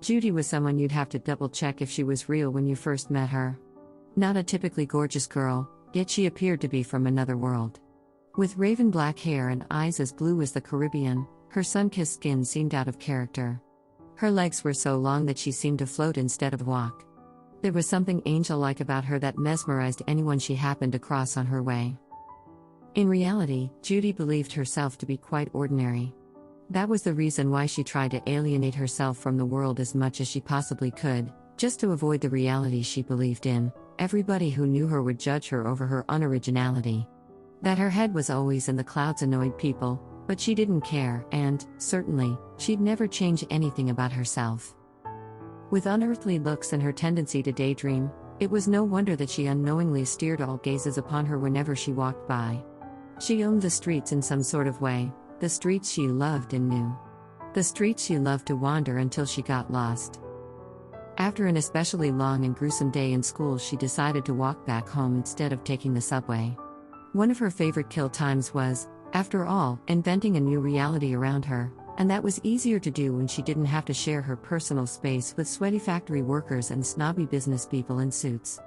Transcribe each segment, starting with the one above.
Judy was someone you'd have to double-check if she was real when you first met her. Not a typically gorgeous girl, yet she appeared to be from another world. With raven black hair and eyes as blue as the Caribbean, her sun-kissed skin seemed out of character. Her legs were so long that she seemed to float instead of walk. There was something angel-like about her that mesmerized anyone she happened to cross on her way. In reality, Judy believed herself to be quite ordinary. That was the reason why she tried to alienate herself from the world as much as she possibly could, just to avoid the reality she believed in. Everybody who knew her would judge her over her unoriginality. That her head was always in the clouds annoyed people, but she didn't care, and, certainly, she'd never change anything about herself. With unearthly looks and her tendency to daydream, it was no wonder that she unknowingly steered all gazes upon her whenever she walked by. She owned the streets in some sort of way, the streets she loved and knew. The streets she loved to wander until she got lost. After an especially long and gruesome day in school, she decided to walk back home instead of taking the subway. One of her favorite kill times was, after all, inventing a new reality around her, and that was easier to do when she didn't have to share her personal space with sweaty factory workers and snobby business people in suits.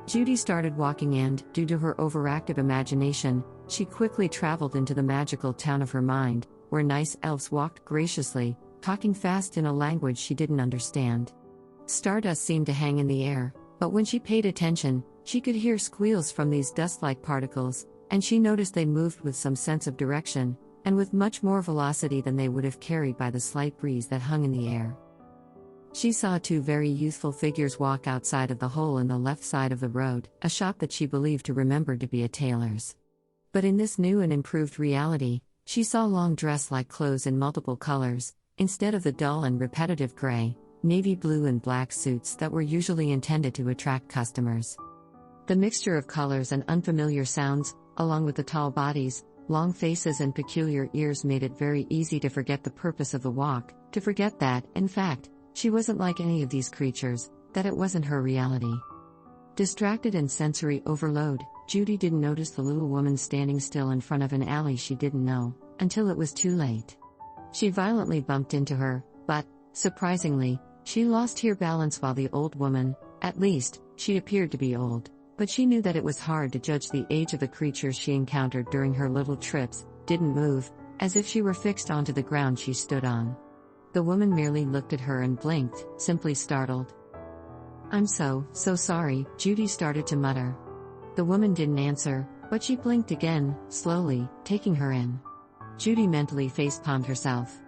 Judy started walking and, due to her overactive imagination, she quickly traveled into the magical town of her mind, where nice elves walked graciously, talking fast in a language she didn't understand. Stardust seemed to hang in the air, but when she paid attention, she could hear squeals from these dust-like particles, and she noticed they moved with some sense of direction, and with much more velocity than they would have carried by the slight breeze that hung in the air. She saw two very youthful figures walk outside of the hole in the left side of the road, a shop that she believed to remember to be a tailor's. But in this new and improved reality, she saw long dress-like clothes in multiple colors, instead of the dull and repetitive gray, navy blue and black suits that were usually intended to attract customers. The mixture of colors and unfamiliar sounds, along with the tall bodies, long faces and peculiar ears made it very easy to forget the purpose of the walk, to forget that, in fact, she wasn't like any of these creatures, that it wasn't her reality. Distracted and sensory overload, Judy didn't notice the little woman standing still in front of an alley she didn't know, until it was too late. She violently bumped into her, but, surprisingly, she lost her balance while the old woman, at least, she appeared to be old, but she knew that it was hard to judge the age of the creatures she encountered during her little trips, didn't move, as if she were fixed onto the ground she stood on. The woman merely looked at her and blinked, simply startled. "I'm so sorry," Judy started to mutter. The woman didn't answer, but she blinked again, slowly, taking her in. Judy mentally facepalmed herself.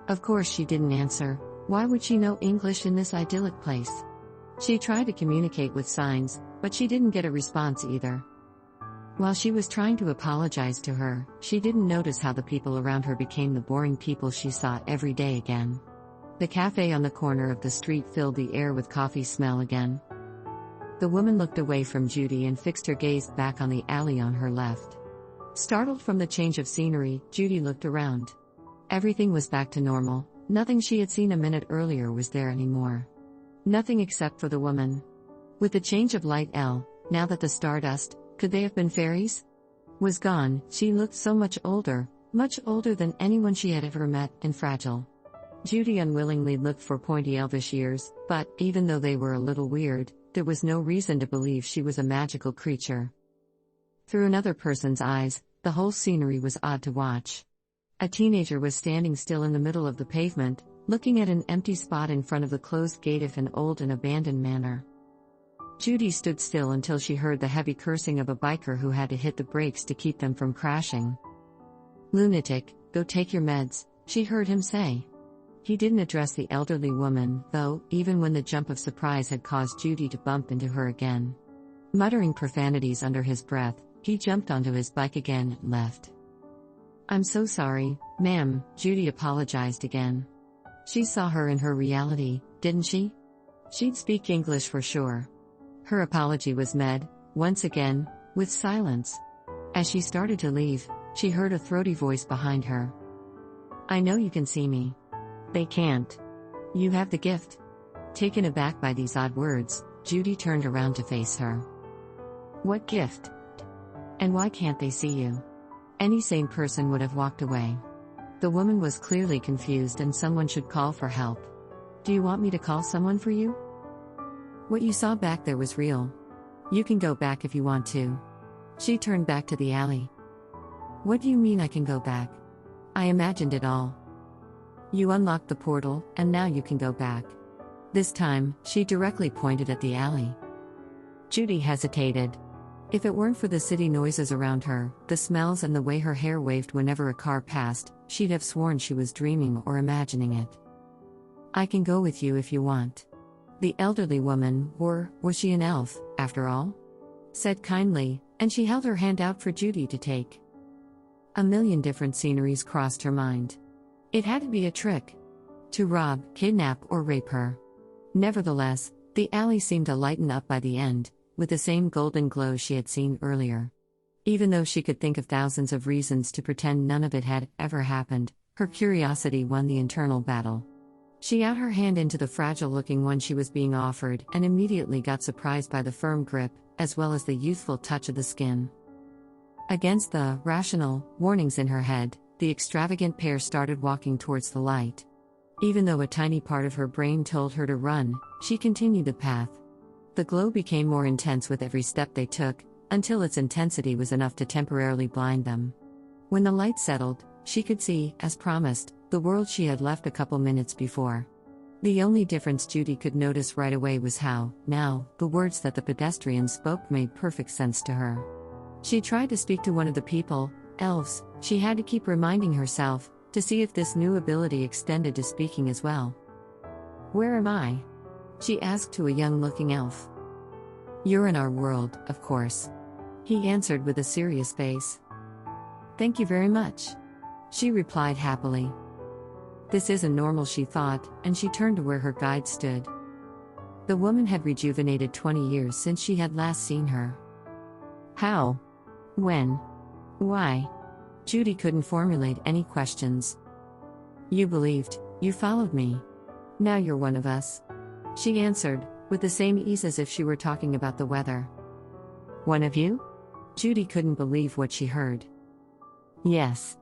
Of course she didn't answer. Why would she know English in this idyllic place? She tried to communicate with signs, but she didn't get a response either. While she was trying to apologize to her, she didn't notice how the people around her became the boring people she saw every day again. The cafe on the corner of the street filled the air with coffee smell again. The woman looked away from Judy and fixed her gaze back on the alley on her left. Startled from the change of scenery, Judy looked around. Everything was back to normal. Nothing she had seen a minute earlier was there anymore. Nothing except for the woman. With the change of light now that the stardust, could they have been fairies? Was gone, she looked so much older than anyone she had ever met, and fragile. Judy unwillingly looked for pointy elvish ears, but, even though they were a little weird, there was no reason to believe she was a magical creature. Through another person's eyes, the whole scenery was odd to watch. A teenager was standing still in the middle of the pavement, looking at an empty spot in front of the closed gate of an old and abandoned manor. Judy stood still until she heard the heavy cursing of a biker who had to hit the brakes to keep them from crashing. "Lunatic, go take your meds," she heard him say. He didn't address the elderly woman, though, even when the jump of surprise had caused Judy to bump into her again. Muttering profanities under his breath, he jumped onto his bike again and left. "I'm so sorry, ma'am," Judy apologized again. She saw her in her reality, didn't she? She'd speak English for sure. Her apology was met, once again, with silence. As she started to leave, she heard a throaty voice behind her. "I know you can see me. They can't. You have the gift." Taken aback by these odd words, Judy turned around to face her. "What gift? And why can't they see you?" Any sane person would have walked away. The woman was clearly confused and someone should call for help. Do you want me to call someone for you? What you saw back there was real. You can go back if you want to. She turned back to the alley. What do you mean I can go back? I imagined it all. You unlocked the portal, and now you can go back. This time, she directly pointed at the alley. Judy hesitated. If it weren't for the city noises around her, the smells and the way her hair waved whenever a car passed, she'd have sworn she was dreaming or imagining it. I can go with you if you want. The elderly woman, or was she an elf, after all? Said kindly, and she held her hand out for Judy to take. A million different sceneries crossed her mind. It had to be a trick. To rob, kidnap, or rape her. Nevertheless, the alley seemed to lighten up by the end, with the same golden glow she had seen earlier. Even though she could think of thousands of reasons to pretend none of it had ever happened, her curiosity won the internal battle. She out her hand into the fragile-looking one she was being offered and immediately got surprised by the firm grip, as well as the youthful touch of the skin. Against the rational warnings in her head, the extravagant pair started walking towards the light. Even though a tiny part of her brain told her to run, she continued the path. The glow became more intense with every step they took, until its intensity was enough to temporarily blind them. When the light settled, she could see, as promised, the world she had left a couple minutes before. The only difference Judy could notice right away was how, now, the words that the pedestrians spoke made perfect sense to her. She tried to speak to one of the people, elves. She had to keep reminding herself, to see if this new ability extended to speaking as well. Where am I? She asked to a young-looking elf. You're in our world, of course. He answered with a serious face. Thank you very much. She replied happily. This isn't normal, she thought, and she turned to where her guide stood. The woman had rejuvenated 20 years since she had last seen her. How? When? Why? Judy couldn't formulate any questions. You believed, you followed me. Now you're one of us. She answered, with the same ease as if she were talking about the weather. One of you? Judy couldn't believe what she heard. Yes.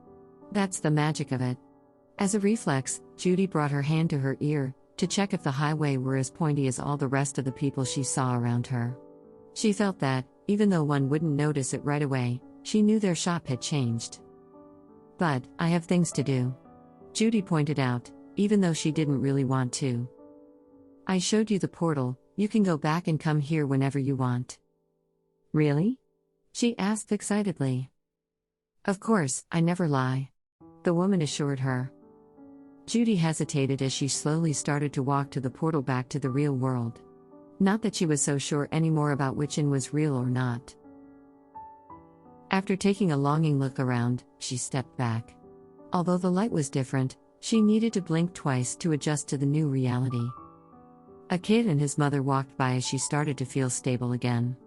That's the magic of it. As a reflex, Judy brought her hand to her ear, to check if the highway were as pointy as all the rest of the people she saw around her. She felt that, even though one wouldn't notice it right away, she knew their shop had changed. But, I have things to do. Judy pointed out, even though she didn't really want to. I showed you the portal, you can go back and come here whenever you want. Really? She asked excitedly. Of course, I never lie. The woman assured her. Judy hesitated as she slowly started to walk to the portal back to the real world. Not that she was so sure anymore about which inn was real or not. After taking a longing look around, she stepped back. Although the light was different, she needed to blink twice to adjust to the new reality. A kid and his mother walked by as she started to feel stable again.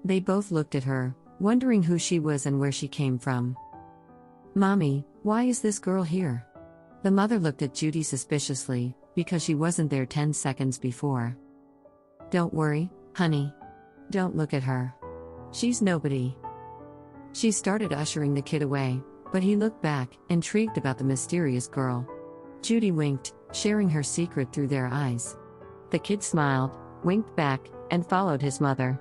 They both looked at her, wondering who she was and where she came from. Mommy, why is this girl here? The mother looked at Judy suspiciously, because she wasn't there 10 seconds before. Don't worry, honey. Don't look at her. She's nobody. She started ushering the kid away, but he looked back, intrigued about the mysterious girl. Judy winked, sharing her secret through their eyes. The kid smiled, winked back, and followed his mother.